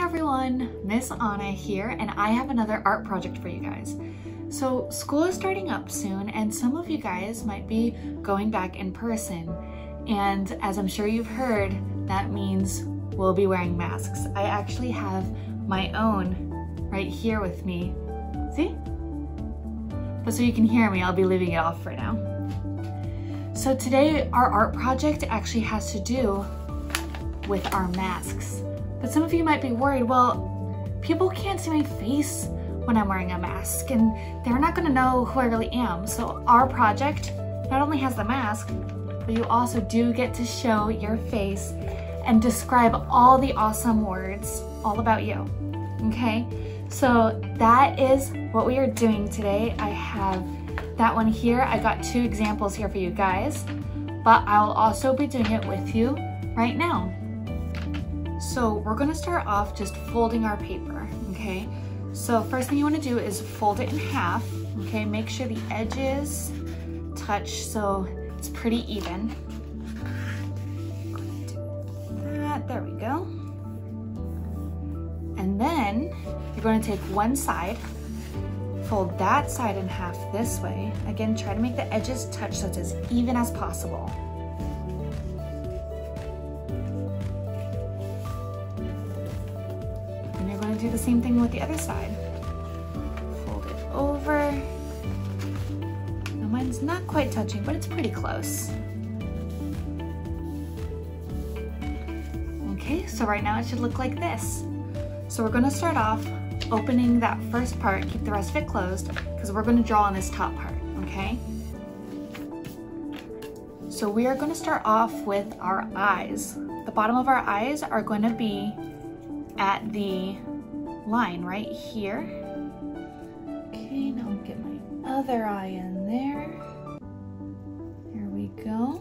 everyone, Miss Anna here, and I have another art project for you guys. So school is starting up soon, and some of you guys might be going back in person. And as I'm sure you've heard, that means we'll be wearing masks. I actually have my own right here with me. See? But so you can hear me, I'll be leaving it off for now. So today our art project actually has to do with our masks. But some of you might be worried, well, people can't see my face when I'm wearing a mask and they're not gonna know who I really am. So our project not only has the mask, but you also do get to show your face and describe all the awesome words all about you, okay? So that is what we are doing today. I have that one here. I got 2 examples here for you guys, but I'll also be doing it with you right now. So we're gonna start off just folding our paper, okay? So first thing you wanna do is fold it in half, okay? Make sure the edges touch so it's pretty even. There we go. And then you're going to take one side, fold that side in half this way. Again, try to make the edges touch so it's as even as possible. And you're going to do the same thing with the other side. Fold it over. Now mine's not quite touching, but it's pretty close. Okay, so right now it should look like this. So we're gonna start off opening that first part, keep the rest of it closed, because we're gonna draw on this top part, okay? So we are gonna start off with our eyes. The bottom of our eyes are gonna be at the line right here. Okay, now I'll get my other eye in there. There we go.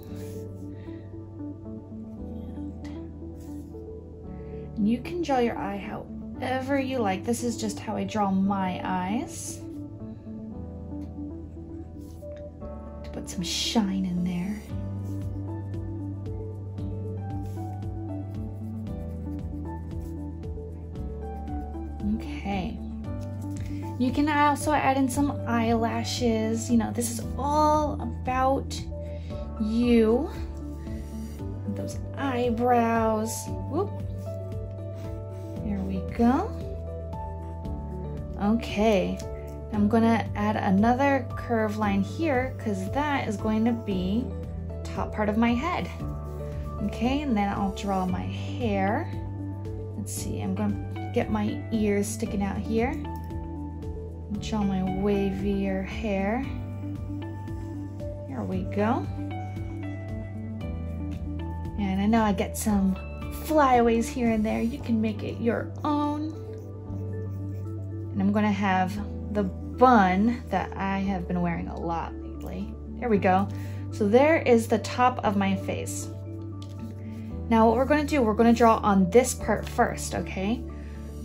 And you can draw your eye however you like. This is just how I draw my eyes. To put some shine in there. Okay. You can also add in some eyelashes. You know, this is all about you. Those eyebrows. Whoop. There we go. Okay, I'm gonna add another curve line here because that is going to be top part of my head. Okay, and then I'll draw my hair. Let's see, I'm gonna get my ears sticking out here. Draw my wavier hair. There we go. And I know I get some flyaways here and there. You can make it your own. And I'm gonna have the bun that I have been wearing a lot lately. There we go. So there is the top of my face. Now what we're gonna do, we're gonna draw on this part first, okay?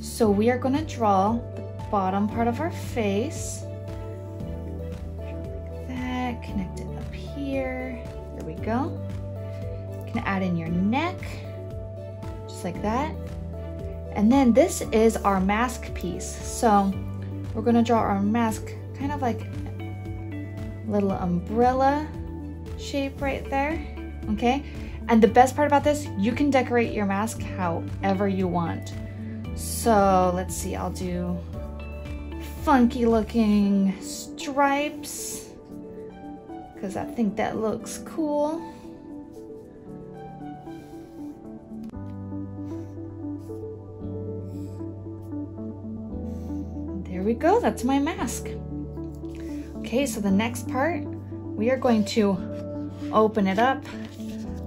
So we are gonna draw the bottom part of our face. Like that, connect it up here. There we go. You can add in your neck. Like that. And then this is our mask piece. So we're gonna draw our mask kind of like a little umbrella shape right there, okay? And the best part about this, you can decorate your mask however you want. So let's see, I'll do funky looking stripes because I think that looks cool. There we go, that's my mask. Okay, so the next part, we are going to open it up.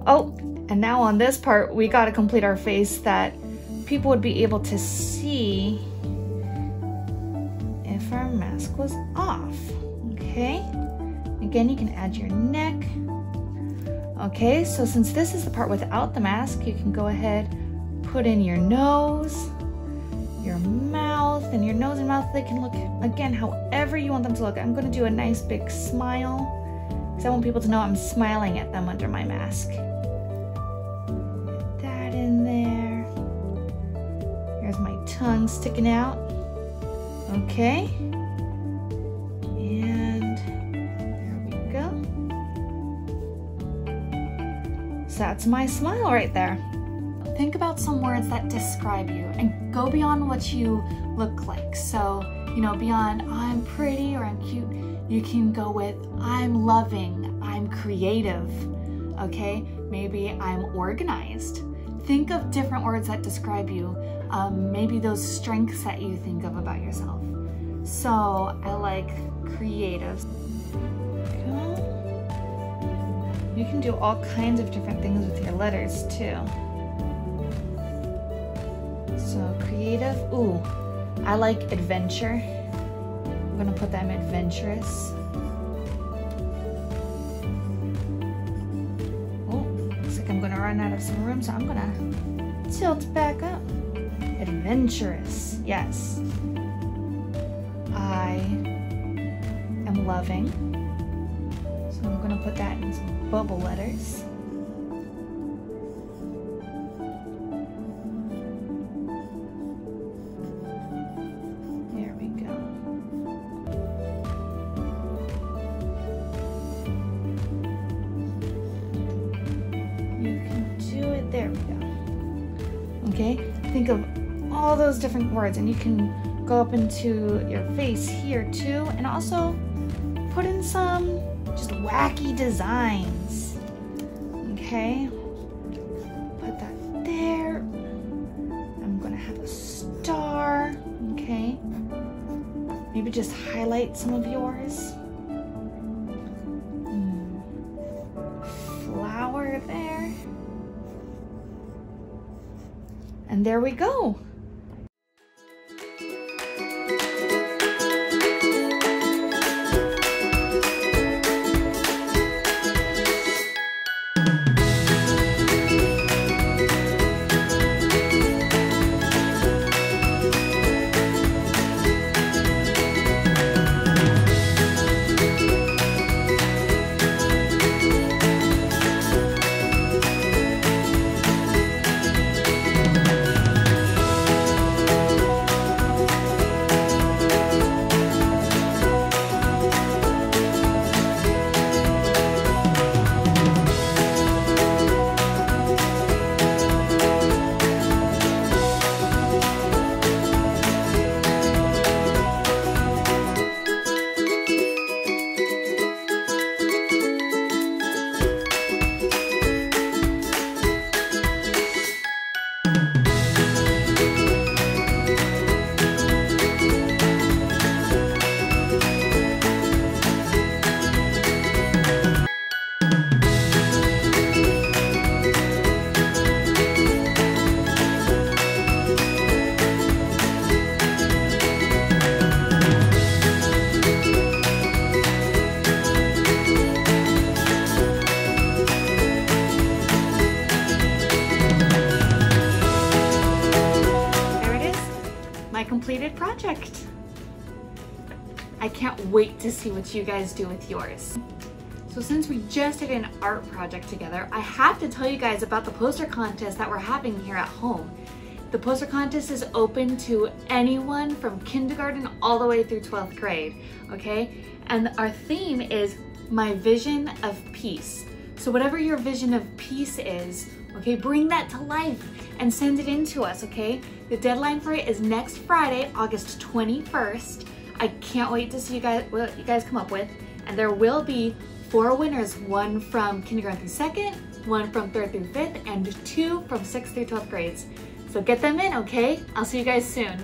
Oh, and now on this part, we gotta complete our face that people would be able to see if our mask was off, okay? Again, you can add your neck. Okay, so since this is the part without the mask, you can go ahead, put in your nose, your mouth, and your nose and mouth, they can look, again, however you want them to look. I'm gonna do a nice big smile, because I want people to know I'm smiling at them under my mask. Get that in there. Here's my tongue sticking out. Okay. And there we go. So that's my smile right there. Think about some words that describe you and go beyond what you look like. So, you know, beyond I'm pretty or I'm cute, you can go with I'm loving, I'm creative, okay? Maybe I'm organized. Think of different words that describe you, maybe those strengths that you think of about yourself. So I like creative. You can do all kinds of different things with your letters too. So creative, ooh, I like adventure. I'm gonna put that in adventurous. Oh, looks like I'm gonna run out of some room, so I'm gonna tilt back up. Adventurous, yes. I am loving. So I'm gonna put that in some bubble letters. There we go. Okay, think of all those different words, and you can go up into your face here too, and also put in some just wacky designs. Okay, put that there. I'm gonna have a star. Okay, maybe just highlight some of yours. Flower there. And there we go. Completed project. I can't wait to see what you guys do with yours. So since we just did an art project together, I have to tell you guys about the poster contest that we're having here at home. The poster contest is open to anyone from kindergarten all the way through 12th grade, okay? And our theme is my vision of peace. So whatever your vision of peace is, okay, bring that to life and send it in to us, okay? The deadline for it is next Friday, August 21st. I can't wait to see what you guys come up with. And there will be 4 winners, one from kindergarten through 2nd, one from 3rd through 5th, and 2 from 6th through 12th grades. So get them in, okay? I'll see you guys soon.